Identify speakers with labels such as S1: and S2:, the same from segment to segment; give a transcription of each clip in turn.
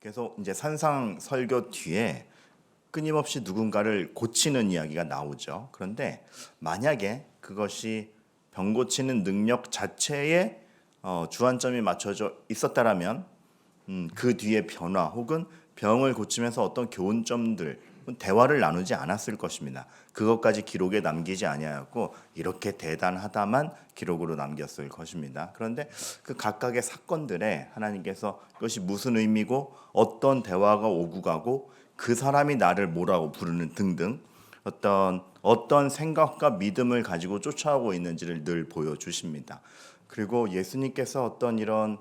S1: 계속 이제 산상 설교 뒤에 끊임없이 누군가를 고치는 이야기가 나오죠. 그런데 만약에 그것이 병 고치는 능력 자체에 주안점이 맞춰져 있었다라면 그 뒤에 변화 혹은 병을 고치면서 어떤 교훈점들 대화를 나누지 않았을 것입니다. 그것까지 기록에 남기지 아니하였고 이렇게 대단하다만 기록으로 남겼을 것입니다. 그런데 그 각각의 사건들에 하나님께서 그것이 무슨 의미고 어떤 대화가 오고 가고 그 사람이 나를 뭐라고 부르는 등등 어떤 생각과 믿음을 가지고 쫓아오고 있는지를 늘 보여주십니다. 그리고 예수님께서 어떤 이런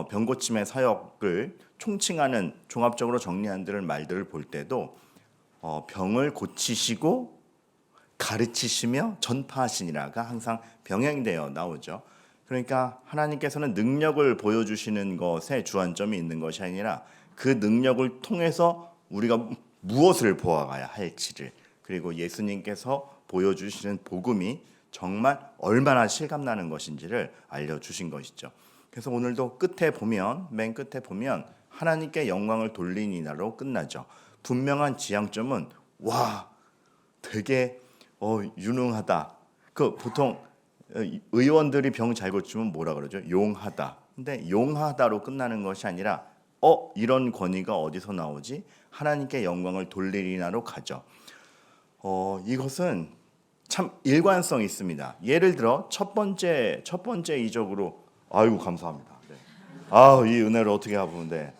S1: 병고침의 사역을 총칭하는 종합적으로 정리한 말들을 볼 때도 병을 고치시고 가르치시며 전파하시니라가 항상 병행되어 나오죠. 그러니까 하나님께서는 능력을 보여주시는 것에 주안점이 있는 것이 아니라 그 능력을 통해서 우리가 무엇을 보아가야 할지를, 그리고 예수님께서 보여주시는 복음이 정말 얼마나 실감나는 것인지를 알려주신 것이죠. 그래서 오늘도 맨 끝에 보면 하나님께 영광을 돌리니라로 끝나죠. 분명한 지향점은 와 되게 유능하다. 그 보통 의원들이 병 잘 고치면 뭐라 그러죠? 용하다. 근데 용하다로 끝나는 것이 아니라 이런 권위가 어디서 나오지? 하나님께 영광을 돌리리나로 가죠. 이것은 참 일관성이 있습니다. 예를 들어 첫 번째 이적으로 아이고 감사합니다. 네. 이 은혜를 어떻게 하부는데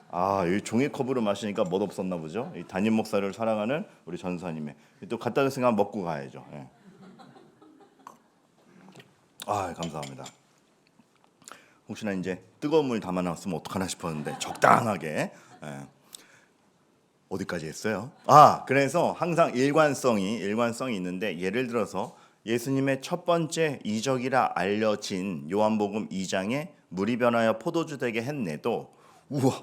S1: 이 종이컵으로 마시니까 멋없었나 보죠. 이 담임 목사를 사랑하는 우리 전사님의 또 갖다 줬으니까 먹고 가야죠. 네. 감사합니다. 혹시나 이제 뜨거운 물 담아놨으면 어떡하나 싶었는데 적당하게. 어디까지 했어요? 그래서 항상 일관성이 있는데 예를 들어서 예수님의 첫 번째 이적이라 알려진 요한복음 2장에 물이 변하여 포도주 되게 했네도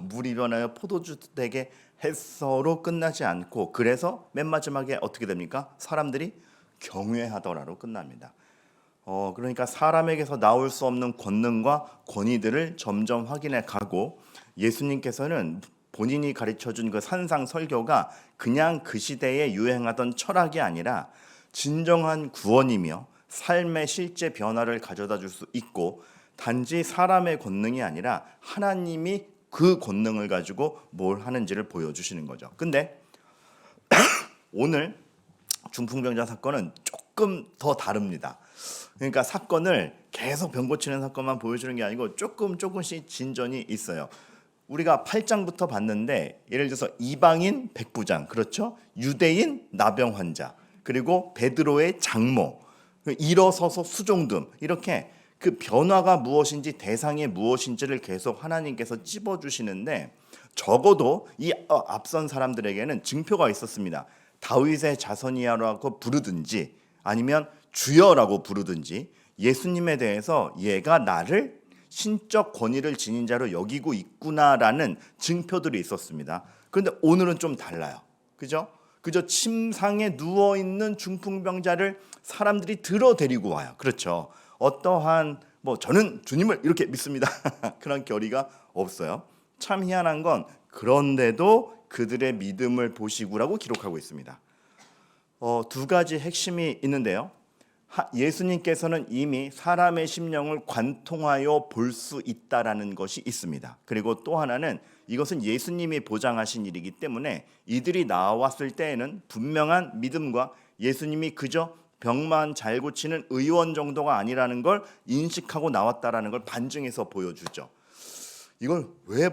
S1: 물이 변하여 포도주 되게 했어로 끝나지 않고 그래서 맨 마지막에 어떻게 됩니까? 사람들이 경외하더라로 끝납니다. 그러니까 사람에게서 나올 수 없는 권능과 권위들을 점점 확인해 가고 예수님께서는 본인이 가르쳐준 그 산상 설교가 그냥 그 시대에 유행하던 철학이 아니라 진정한 구원이며 삶의 실제 변화를 가져다 줄 수 있고 단지 사람의 권능이 아니라 하나님이 그 권능을 가지고 뭘 하는지를 보여주시는 거죠. 근데 오늘 중풍병자 사건은 조금 더 다릅니다. 그러니까 사건을 계속 병 고치는 사건만 보여주는 게 아니고 조금씩 진전이 있어요. 우리가 8장부터 봤는데 예를 들어서 이방인 백부장, 그렇죠? 유대인 나병 환자, 그리고 베드로의 장모, 일어서서 수종금, 이렇게 그 변화가 무엇인지 대상이 무엇인지를 계속 하나님께서 찝어주시는데 적어도 이 앞선 사람들에게는 증표가 있었습니다. 다윗의 자손이야라고 부르든지 아니면 주여라고 부르든지 예수님에 대해서 얘가 나를 신적 권위를 지닌 자로 여기고 있구나라는 증표들이 있었습니다. 그런데 오늘은 좀 달라요. 그저 침상에 누워있는 중풍병자를 사람들이 들어 데리고 와요. 그렇죠. 어떠한 저는 주님을 이렇게 믿습니다. 그런 결의가 없어요. 참 희한한 건 그런데도 그들의 믿음을 보시고라고 기록하고 있습니다. 두 가지 핵심이 있는데요. 예수님께서는 이미 사람의 심령을 관통하여 볼 수 있다라는 것이 있습니다. 그리고 또 하나는 이것은 예수님이 보장하신 일이기 때문에 이들이 나왔을 때에는 분명한 믿음과 예수님이 그저 병만 잘 고치는 의원 정도가 아니라는 걸 인식하고 나왔다라는 걸 반증해서 보여주죠. 이걸 왜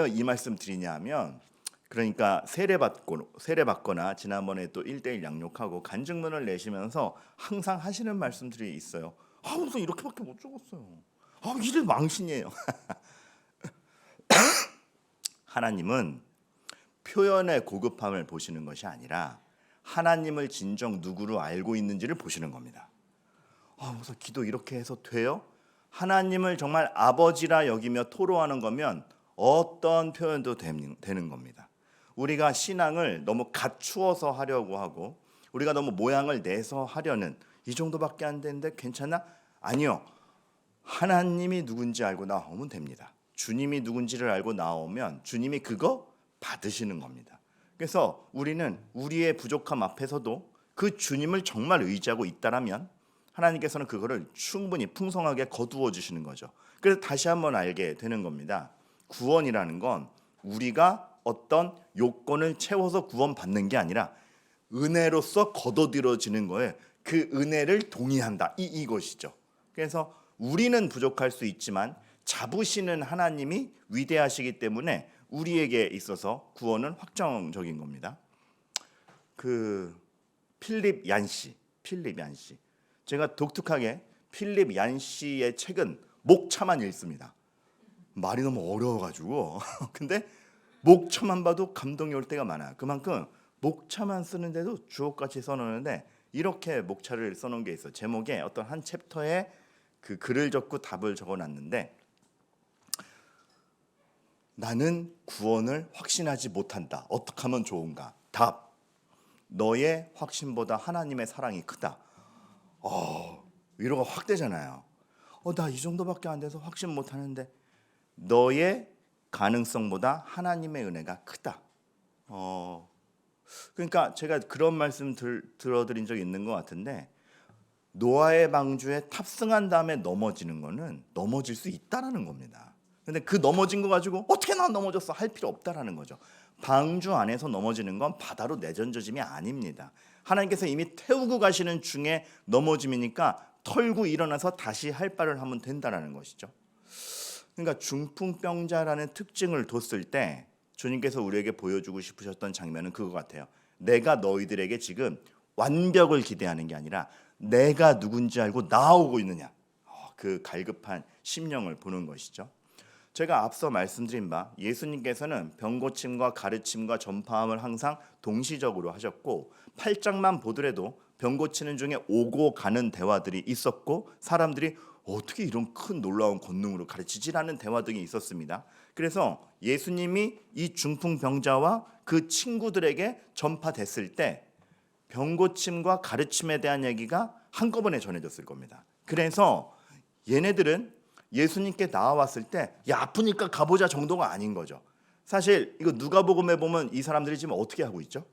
S1: 이 말씀 드리냐면 그러니까 세례받거나 지난번에 또 1:1 양육하고 간증문을 내시면서 항상 하시는 말씀들이 있어요. 무슨 이렇게밖에 못 적었어요. 이게 망신이에요. 하나님은 표현의 고급함을 보시는 것이 아니라 하나님을 진정 누구로 알고 있는지를 보시는 겁니다. 그래서 기도 이렇게 해서 돼요? 하나님을 정말 아버지라 여기며 토로하는 거면 어떤 표현도 되는 겁니다. 우리가 신앙을 너무 갖추어서 하려고 하고 우리가 너무 모양을 내서 하려는 이 정도밖에 안 되는데 괜찮아? 아니요. 하나님이 누군지 알고 나오면 됩니다. 주님이 누군지를 알고 나오면 주님이 그거 받으시는 겁니다. 그래서 우리는 우리의 부족함 앞에서도 그 주님을 정말 의지하고 있다라면 하나님께서는 그거를 충분히 풍성하게 거두어 주시는 거죠. 그래서 다시 한번 알게 되는 겁니다. 구원이라는 건 우리가 어떤 요건을 채워서 구원받는 게 아니라 은혜로서 거둬들여지는 거에 그 은혜를 동의한다. 이것이죠. 그래서 우리는 부족할 수 있지만 잡으시는 하나님이 위대하시기 때문에 우리에게 있어서 구원은 확정적인 겁니다. 필립 얀시. 제가 독특하게 필립 얀시의 책은 목차만 읽습니다. 말이 너무 어려워가지고 근데 목차만 봐도 감동이 올 때가 많아요. 그만큼 목차만 쓰는데도 주옥같이 써놓는데 이렇게 목차를 써놓은 게 있어요. 제목에 어떤 한 챕터에 그 글을 적고 답을 적어놨는데, 나는 구원을 확신하지 못한다. 어떻게 하면 좋은가? 답: 너의 확신보다 하나님의 사랑이 크다. 위로가 확 되잖아요. 나 이 정도밖에 안 돼서 확신 못하는데 너의 가능성보다 하나님의 은혜가 크다. 그러니까 제가 그런 말씀 들어드린 적이 있는 것 같은데, 노아의 방주에 탑승한 다음에 넘어지는 거는 넘어질 수 있다라는 겁니다. 근데 그 넘어진 거 가지고 어떻게 난 넘어졌어 할 필요 없다라는 거죠. 방주 안에서 넘어지는 건 바다로 내던져짐이 아닙니다. 하나님께서 이미 태우고 가시는 중에 넘어짐이니까 털고 일어나서 다시 할 바를 하면 된다라는 것이죠. 그러니까 중풍병자라는 특징을 뒀을 때 주님께서 우리에게 보여주고 싶으셨던 장면은 그거 같아요. 내가 너희들에게 지금 완벽을 기대하는 게 아니라 내가 누군지 알고 나오고 있느냐, 그 갈급한 심령을 보는 것이죠. 제가 앞서 말씀드린 바 예수님께서는 병고침과 가르침과 전파함을 항상 동시적으로 하셨고, 8장만 보더라도 병고치는 중에 오고 가는 대화들이 있었고, 사람들이 어떻게 이런 큰 놀라운 권능으로 가르치지라는 대화들이 있었습니다. 그래서 예수님이 이 중풍병자와 그 친구들에게 전파됐을 때 병고침과 가르침에 대한 얘기가 한꺼번에 전해졌을 겁니다. 그래서 얘네들은 예수님께 나와왔을 때 아프니까 가보자 정도가 아닌 거죠. 사실 이거 누가복음에 보면 이 사람들이 지금 어떻게 하고 있죠?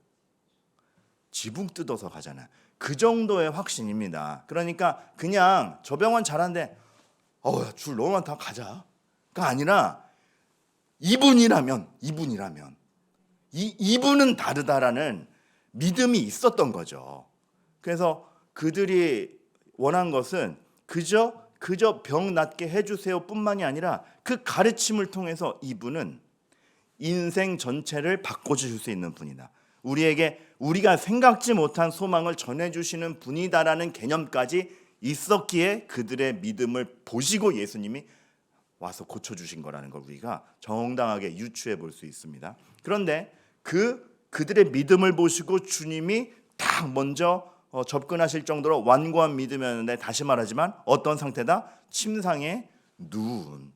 S1: 지붕 뜯어서 가잖아요. 그 정도의 확신입니다. 그러니까 그냥 저 병원 잘한데 줄 너무 많다 가자가 아니라 이분은 다르다라는 믿음이 있었던 거죠. 그래서 그들이 원한 것은 그저 병 낫게 해주세요 뿐만이 아니라 그 가르침을 통해서 이분은 인생 전체를 바꿔주실 수 있는 분이다. 우리에게 우리가 생각지 못한 소망을 전해주시는 분이다라는 개념까지 있었기에 그들의 믿음을 보시고 예수님이 와서 고쳐주신 거라는 걸 우리가 정당하게 유추해 볼 수 있습니다. 그런데 그들의 믿음을 보시고 주님이 딱 먼저 접근하실 정도로 완고한 믿음이었는데, 다시 말하지만 어떤 상태다? 침상에 누운.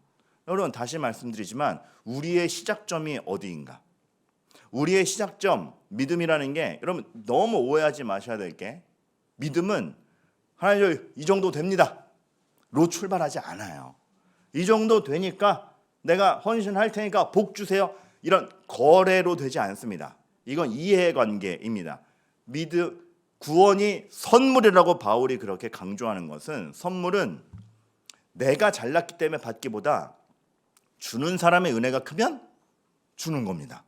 S1: 여러분, 다시 말씀드리지만 우리의 시작점이 어디인가? 우리의 시작점, 믿음이라는 게, 여러분 너무 오해하지 마셔야 될 게, 믿음은 하나님 이 정도 됩니다 로 출발하지 않아요. 이 정도 되니까 내가 헌신할 테니까 복 주세요, 이런 거래로 되지 않습니다. 이건 이해관계입니다. 구원이 선물이라고 바울이 그렇게 강조하는 것은, 선물은 내가 잘났기 때문에 받기보다 주는 사람의 은혜가 크면 주는 겁니다.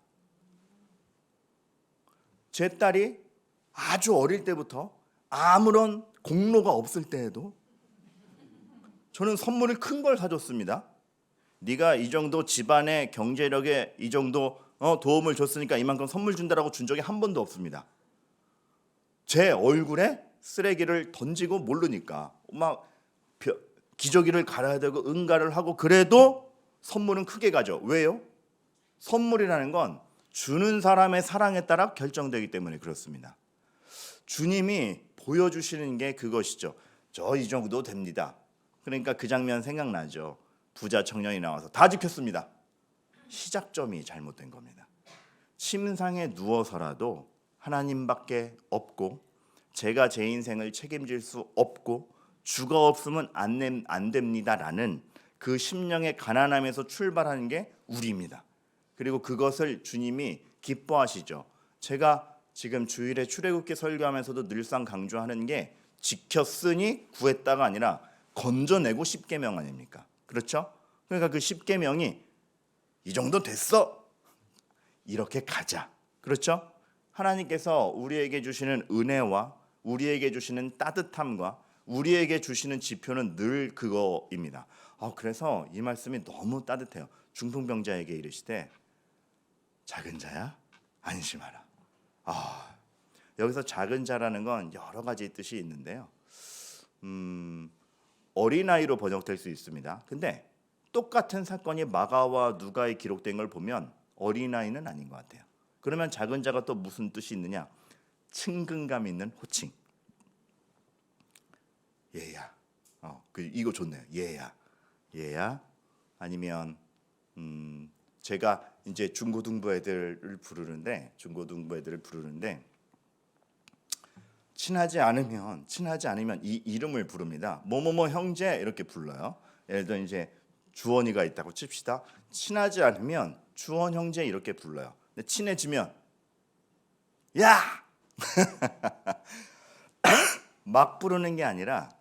S1: 제 딸이 아주 어릴 때부터 아무런 공로가 없을 때에도 저는 선물을 큰 걸 사줬습니다. 네가 이 정도 집안의 경제력에 이 정도 도움을 줬으니까 이만큼 선물 준다라고 준 적이 한 번도 없습니다. 제 얼굴에 쓰레기를 던지고 모르니까 막 기저귀를 갈아야 되고 응가를 하고, 그래도 선물은 크게 가죠. 왜요? 선물이라는 건 주는 사람의 사랑에 따라 결정되기 때문에 그렇습니다. 주님이 보여주시는 게 그것이죠. 저 이 정도 됩니다. 그러니까 그 장면 생각나죠. 부자 청년이 나와서 다 지켰습니다. 시작점이 잘못된 겁니다. 침상에 누워서라도 하나님밖에 없고, 제가 제 인생을 책임질 수 없고, 주가 없으면 안 됩니다라는 그 심령의 가난함에서 출발하는 게 우리입니다. 그리고 그것을 주님이 기뻐하시죠. 제가 지금 주일에 출애굽기 설교하면서도 늘상 강조하는 게 지켰으니 구했다가 아니라 건져내고 십계명 아닙니까? 그렇죠? 그러니까 그 십계명이 이 정도 됐어. 이렇게 가자. 그렇죠? 하나님께서 우리에게 주시는 은혜와 우리에게 주시는 따뜻함과 우리에게 주시는 지표는 늘 그거입니다. 그래서 이 말씀이 너무 따뜻해요. 중풍병자에게 이르시되 작은 자야 안심하라. 여기서 작은 자라는 건 여러 가지 뜻이 있는데요. 어린아이로 번역될 수 있습니다. 근데 똑같은 사건이 마가와 누가에 기록된 걸 보면 어린아이는 아닌 것 같아요. 그러면 작은 자가 또 무슨 뜻이 있느냐? 친근감 있는 호칭. 얘야. 이거 좋네요. 얘야. 아니면 제가 이제 중고등부 애들을 부르는데 친하지 않으면 이 이름을 부릅니다. 뭐뭐뭐 형제 이렇게 불러요. 예를 들어 이제 주원이가 있다고 칩시다. 친하지 않으면 주원 형제 이렇게 불러요. 근데 친해지면 야! 막 부르는 게 아니라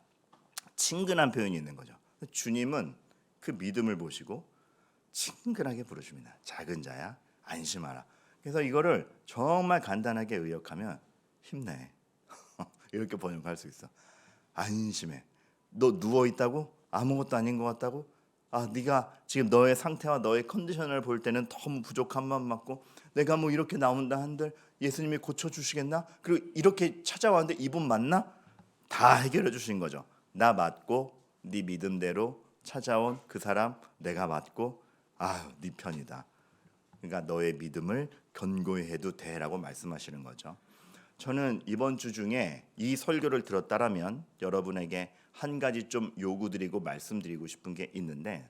S1: 친근한 표현이 있는 거죠. 주님은 그 믿음을 보시고 친근하게 부르십니다. 작은 자야 안심하라. 그래서 이거를 정말 간단하게 의역하면 힘내. 이렇게 번역할 수 있어. 안심해. 너 누워 있다고? 아무것도 아닌 것 같다고? 네가 지금 너의 상태와 너의 컨디션을 볼 때는 너무 부족함만 맞고 내가 뭐 이렇게 나온다 한들 예수님이 고쳐주시겠나? 그리고 이렇게 찾아왔는데 이분 맞나? 다 해결해 주신 거죠. 나 맞고 네 믿음대로 찾아온 그 사람 내가 맞고 네 편이다. 그러니까 너의 믿음을 견고히 해도 돼라고 말씀하시는 거죠. 저는 이번 주 중에 이 설교를 들었다라면 여러분에게 한 가지 좀 요구드리고 말씀드리고 싶은 게 있는데,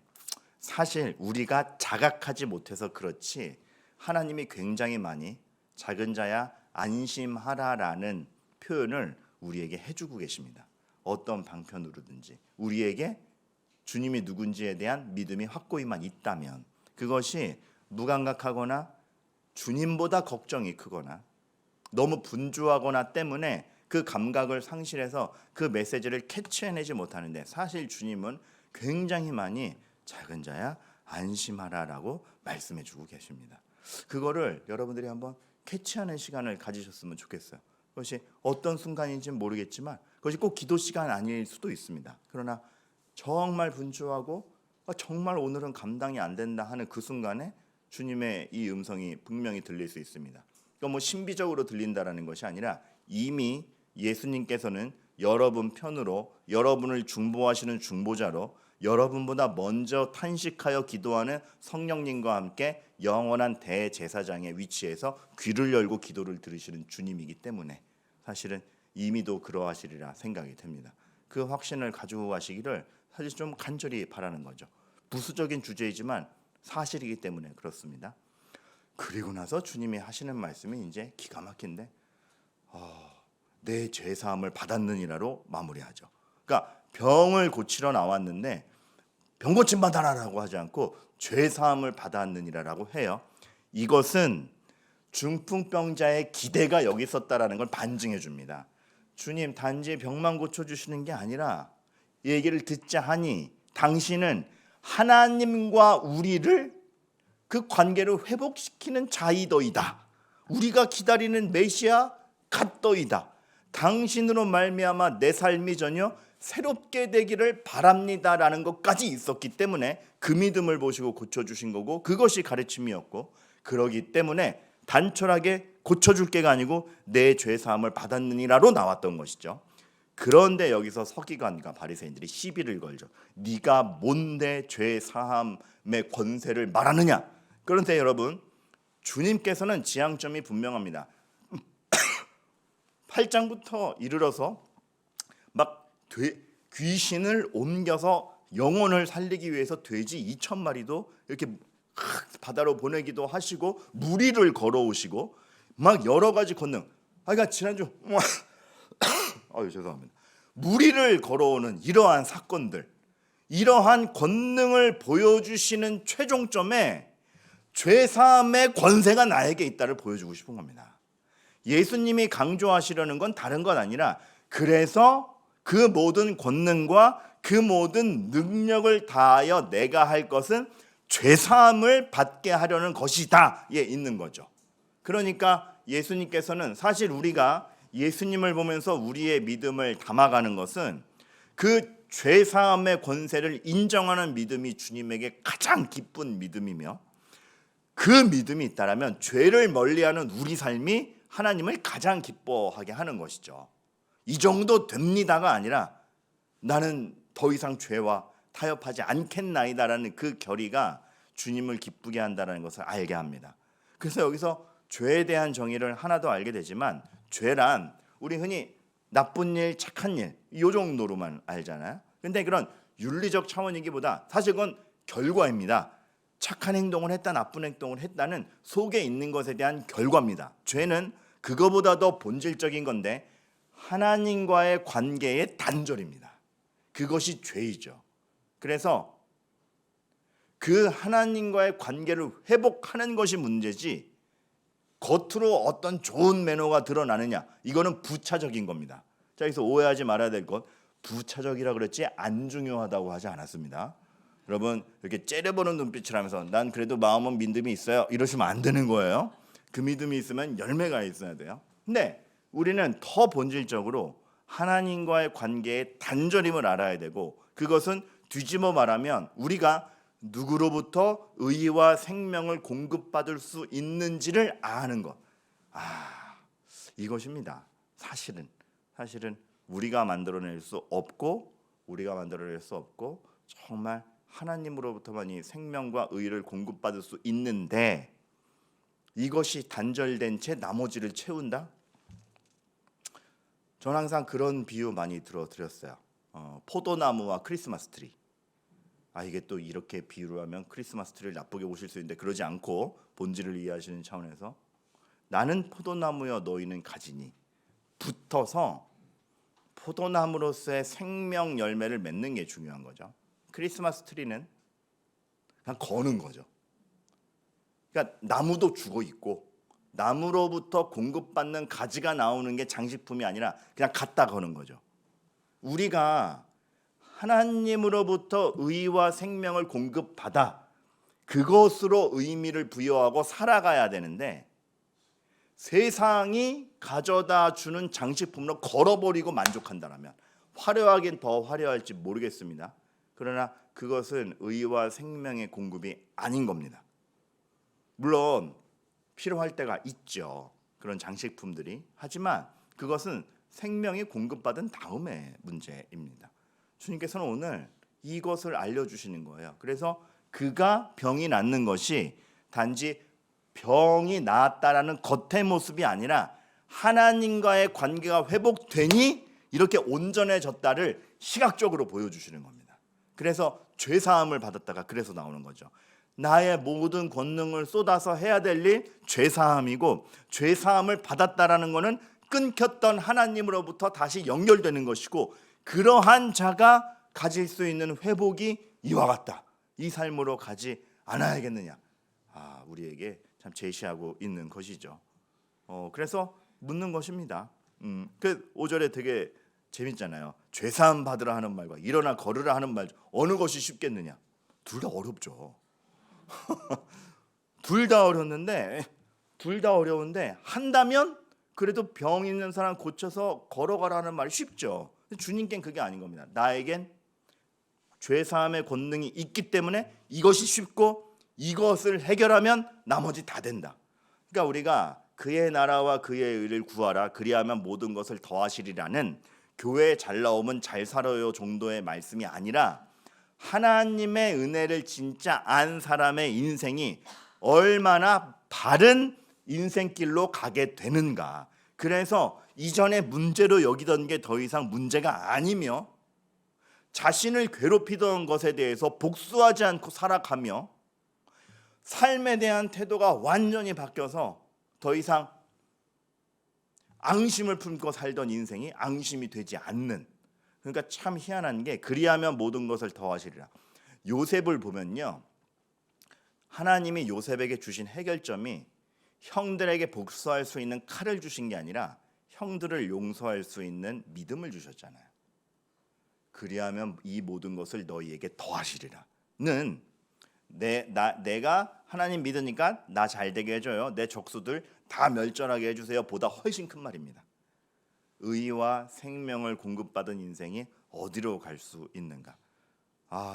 S1: 사실 우리가 자각하지 못해서 그렇지 하나님이 굉장히 많이 작은 자야 안심하라라는 표현을 우리에게 해주고 계십니다. 어떤 방편으로든지 우리에게 주님이 누군지에 대한 믿음이 확고히만 있다면, 그것이 무감각하거나 주님보다 걱정이 크거나 너무 분주하거나 때문에 그 감각을 상실해서 그 메시지를 캐치해내지 못하는데, 사실 주님은 굉장히 많이 작은 자야 안심하라라고 말씀해주고 계십니다. 그거를 여러분들이 한번 캐치하는 시간을 가지셨으면 좋겠어요. 그것이 어떤 순간인지는 모르겠지만 그것이 꼭 기도 시간 아닐 수도 있습니다. 그러나 정말 분주하고 정말 오늘은 감당이 안 된다 하는 그 순간에 주님의 이 음성이 분명히 들릴 수 있습니다. 그러니까 뭐 신비적으로 들린다라는 것이 아니라 이미 예수님께서는 여러분 편으로, 여러분을 중보하시는 중보자로, 여러분보다 먼저 탄식하여 기도하는 성령님과 함께 영원한 대제사장의 위치에서 귀를 열고 기도를 들으시는 주님이기 때문에 사실은 이미도 그러하시리라 생각이 됩니다. 그 확신을 가지고 가시기를 사실 좀 간절히 바라는 거죠. 부수적인 주제이지만 사실이기 때문에 그렇습니다. 그리고 나서 주님이 하시는 말씀이 이제 기가 막힌데 내 죄사함을 받았느니라로 마무리하죠. 그러니까 병을 고치러 나왔는데 병 고침 받아라라고 하지 않고 죄사함을 받았느니라라고 해요. 이것은 중풍병자의 기대가 여기 있었다라는 걸 반증해 줍니다. 주님 단지 병만 고쳐주시는 게 아니라 얘기를 듣자 하니 당신은 하나님과 우리를 그 관계를 회복시키는 자이더이다. 우리가 기다리는 메시아 같더이다. 당신으로 말미암아 내 삶이 전혀 새롭게 되기를 바랍니다라는 것까지 있었기 때문에 그 믿음을 보시고 고쳐주신 거고, 그것이 가르침이었고, 그러기 때문에 단촐하게 고쳐줄 게가 아니고 내 죄사함을 받았느니라로 나왔던 것이죠. 그런데 여기서 서기관과 바리새인들이 시비를 걸죠. 네가 뭔데 죄사함의 권세를 말하느냐. 그런데 여러분, 주님께서는 지향점이 분명합니다. 8장부터 이르러서 막 귀신을 옮겨서 영혼을 살리기 위해서 돼지 2,000마리도 이렇게 바다로 보내기도 하시고 무리를 걸어오시고 막 여러 가지 권능. 그러니까 지난주 죄송합니다. 무리를 걸어오는 이러한 사건들, 이러한 권능을 보여주시는 최종점에 죄사함의 권세가 나에게 있다를 보여주고 싶은 겁니다. 예수님이 강조하시려는 건 다른 건 아니라 그래서 그 모든 권능과 그 모든 능력을 다하여 내가 할 것은 죄사함을 받게 하려는 것이다 에 있는 거죠. 그러니까 예수님께서는 사실 우리가 예수님을 보면서 우리의 믿음을 담아가는 것은 그 죄사함의 권세를 인정하는 믿음이 주님에게 가장 기쁜 믿음이며 그 믿음이 있다라면 죄를 멀리하는 우리 삶이 하나님을 가장 기뻐하게 하는 것이죠. 이 정도 됩니다가 아니라 나는 더 이상 죄와 타협하지 않겠나이다라는 그 결의가 주님을 기쁘게 한다는 것을 알게 합니다. 그래서 여기서 죄에 대한 정의를 하나 더 알게 되지만 죄란 우리 흔히 나쁜 일, 착한 일 이 정도로만 알잖아요. 근데 그런 윤리적 차원이기보다 사실 그건 결과입니다. 착한 행동을 했다, 나쁜 행동을 했다는 속에 있는 것에 대한 결과입니다. 죄는 그거보다 더 본질적인 건데 하나님과의 관계의 단절입니다. 그것이 죄이죠. 그래서 그 하나님과의 관계를 회복하는 것이 문제지 겉으로 어떤 좋은 매너가 드러나느냐 이거는 부차적인 겁니다. 자, 여기서 오해하지 말아야 될 것, 부차적이라 그랬지 안 중요하다고 하지 않았습니다. 여러분 이렇게 째려보는 눈빛을 하면서 난 그래도 마음은 믿음이 있어요 이러시면 안 되는 거예요. 그 믿음이 있으면 열매가 있어야 돼요. 근데 우리는 더 본질적으로 하나님과의 관계의 단절임을 알아야 되고 그것은 뒤집어 말하면 우리가 누구로부터 의와 생명을 공급받을 수 있는지를 아는 것. 이것입니다. 사실은 우리가 만들어낼 수 없고 정말 하나님으로부터만 이 생명과 의를 공급받을 수 있는데 이것이 단절된 채 나머지를 채운다? 저는 항상 그런 비유 많이 들어드렸어요. 포도나무와 크리스마스 트리. 이게 또 이렇게 비유를 하면 크리스마스 트리를 나쁘게 보실 수 있는데 그러지 않고 본질을 이해하시는 차원에서 나는 포도나무여 너희는 가지니 붙어서 포도나무로서의 생명 열매를 맺는 게 중요한 거죠. 크리스마스 트리는 그냥 거는 거죠. 그러니까 나무도 죽어 있고 나무로부터 공급받는 가지가 나오는 게 장식품이 아니라 그냥 갖다 거는 거죠. 우리가 하나님으로부터 의와 생명을 공급받아 그것으로 의미를 부여하고 살아가야 되는데 세상이 가져다 주는 장식품으로 걸어버리고 만족한다면 화려하긴 더 화려할지 모르겠습니다. 그러나 그것은 의와 생명의 공급이 아닌 겁니다. 물론 필요할 때가 있죠. 그런 장식품들이. 하지만 그것은 생명이 공급받은 다음의 문제입니다. 주님께서는 오늘 이것을 알려주시는 거예요. 그래서 그가 병이 낫는 것이 단지 병이 나았다라는 겉의 모습이 아니라 하나님과의 관계가 회복되니 이렇게 온전해졌다를 시각적으로 보여주시는 겁니다. 그래서 죄사함을 받았다가 그래서 나오는 거죠. 나의 모든 권능을 쏟아서 해야 될 일 죄사함이고 죄사함을 받았다라는 것은 끊겼던 하나님으로부터 다시 연결되는 것이고 그러한 자가 가질 수 있는 회복이 이와 같다. 이 삶으로 가지 않아야겠느냐. 우리에게 참 제시하고 있는 것이죠. 그래서 묻는 것입니다. 그 5절에 되게 재밌잖아요. 죄사함 받으라 하는 말과 일어나 걸으라 하는 말 어느 것이 쉽겠느냐. 둘 다 어렵죠. 둘 다 어려운데 한다면 그래도 병 있는 사람 고쳐서 걸어가라는 말이 쉽죠. 주님께는 그게 아닌 겁니다. 나에겐 죄사함의 권능이 있기 때문에 이것이 쉽고 이것을 해결하면 나머지 다 된다. 그러니까 우리가 그의 나라와 그의 의를 구하라 그리하면 모든 것을 더하시리라는 교회 잘 나오면 잘 살아요 정도의 말씀이 아니라 하나님의 은혜를 진짜 안 사람의 인생이 얼마나 바른 인생길로 가게 되는가. 그래서 이전에 문제로 여기던 게 더 이상 문제가 아니며 자신을 괴롭히던 것에 대해서 복수하지 않고 살아가며 삶에 대한 태도가 완전히 바뀌어서 더 이상 앙심을 품고 살던 인생이 앙심이 되지 않는 그러니까 참 희한한 게 그리하면 모든 것을 더하시리라. 요셉을 보면요, 하나님이 요셉에게 주신 해결점이 형들에게 복수할 수 있는 칼을 주신 게 아니라 형들을 용서할 수 있는 믿음을 주셨잖아요. 그리하면 이 모든 것을 너희에게 더하시리라는 내가 하나님 믿으니까 나 잘되게 해줘요, 내 적수들 다 멸절하게 해주세요 보다 훨씬 큰 말입니다. 의와 생명을 공급받은 인생이 어디로 갈 수 있는가.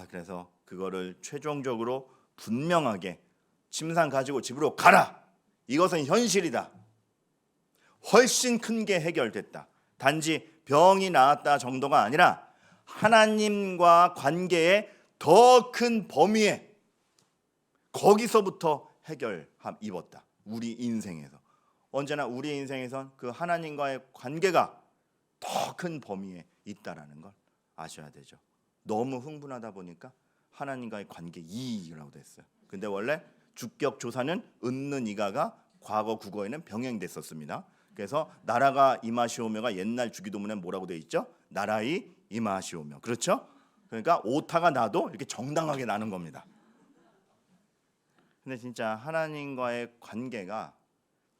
S1: 그래서 그거를 최종적으로 분명하게 침상 가지고 집으로 가라. 이것은 현실이다. 훨씬 큰 게 해결됐다. 단지 병이 나았다 정도가 아니라 하나님과 관계의 더 큰 범위에 거기서부터 해결함 입었다. 우리 인생에서 언제나 우리 인생에선 그 하나님과의 관계가 더 큰 범위에 있다라는 걸 아셔야 되죠. 너무 흥분하다 보니까 하나님과의 관계 이라고 됐어요. 근데 원래 주격 조사는 은는 이가가 과거 국어에는 병행됐었습니다. 그래서 나라가 임하시오며가 옛날 주기도문에 뭐라고 돼 있죠? 나라이 임하시오며. 그렇죠? 그러니까 오타가 나도 이렇게 정당하게 나는 겁니다. 근데 진짜 하나님과의 관계가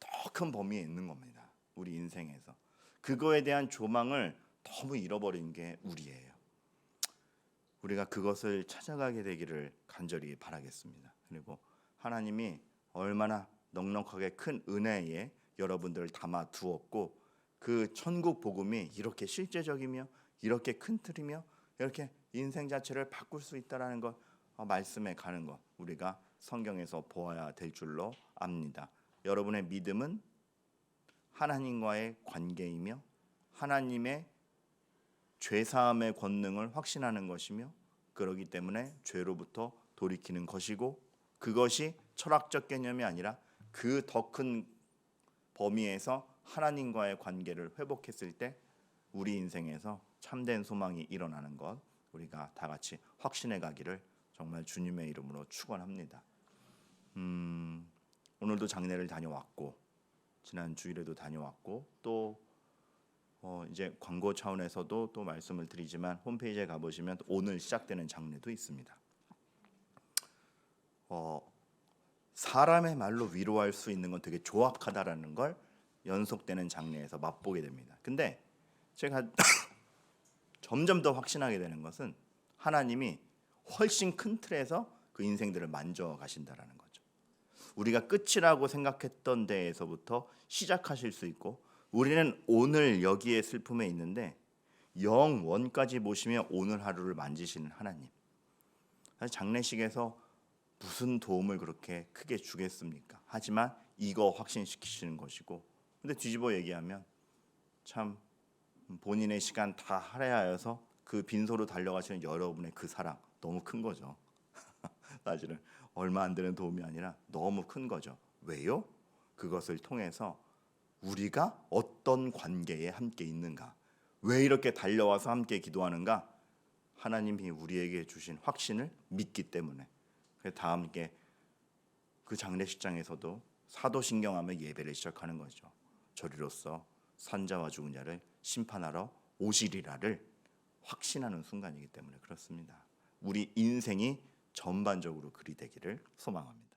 S1: 더 큰 범위에 있는 겁니다. 우리 인생에서. 그거에 대한 조망을 너무 잃어버린 게 우리예요. 우리가 그것을 찾아가게 되기를 간절히 바라겠습니다. 그리고 하나님이 얼마나 넉넉하게 큰 은혜에 여러분들을 담아 두었고 그 천국 복음이 이렇게 실제적이며 이렇게 큰 틀이며 이렇게 인생 자체를 바꿀 수 있다라는 것, 말씀에 가는 것 우리가 성경에서 보아야 될 줄로 압니다. 여러분의 믿음은 하나님과의 관계이며 하나님의 죄사함의 권능을 확신하는 것이며 그러기 때문에 죄로부터 돌이키는 것이고 그것이 철학적 개념이 아니라 그 더 큰 범위에서 하나님과의 관계를 회복했을 때 우리 인생에서 참된 소망이 일어나는 것 우리가 다 같이 확신해 가기를 정말 주님의 이름으로 축원합니다. 오늘도 장례를 다녀왔고 지난 주일에도 다녀왔고 또 이제 광고 차원에서도 또 말씀을 드리지만 홈페이지에 가보시면 오늘 시작되는 장례도 있습니다. 사람의 말로 위로할 수 있는 건 되게 조악하다라는 걸 연속되는 장례에서 맛보게 됩니다. 근데 제가 점점 더 확신하게 되는 것은 하나님이 훨씬 큰 틀에서 그 인생들을 만져 가신다라는 거죠. 우리가 끝이라고 생각했던 데에서부터 시작하실 수 있고 우리는 오늘 여기에 슬픔에 있는데 영원까지 보시며 오늘 하루를 만지시는 하나님. 사실 장례식에서 무슨 도움을 그렇게 크게 주겠습니까? 하지만 이거 확신시키시는 것이고 근데 뒤집어 얘기하면 참 본인의 시간 다 할애하여서 그 빈소로 달려가시는 여러분의 그 사랑 너무 큰 거죠. 사실은 얼마 안 되는 도움이 아니라 너무 큰 거죠. 왜요? 그것을 통해서 우리가 어떤 관계에 함께 있는가, 왜 이렇게 달려와서 함께 기도하는가, 하나님이 우리에게 주신 확신을 믿기 때문에. 다 함께 그 장례식장에서도 사도신경하며 예배를 시작하는 거죠. 저리로서 산자와 죽은 자를 심판하러 오시리라를 확신하는 순간이기 때문에 그렇습니다. 우리 인생이 전반적으로 그리 되기를 소망합니다.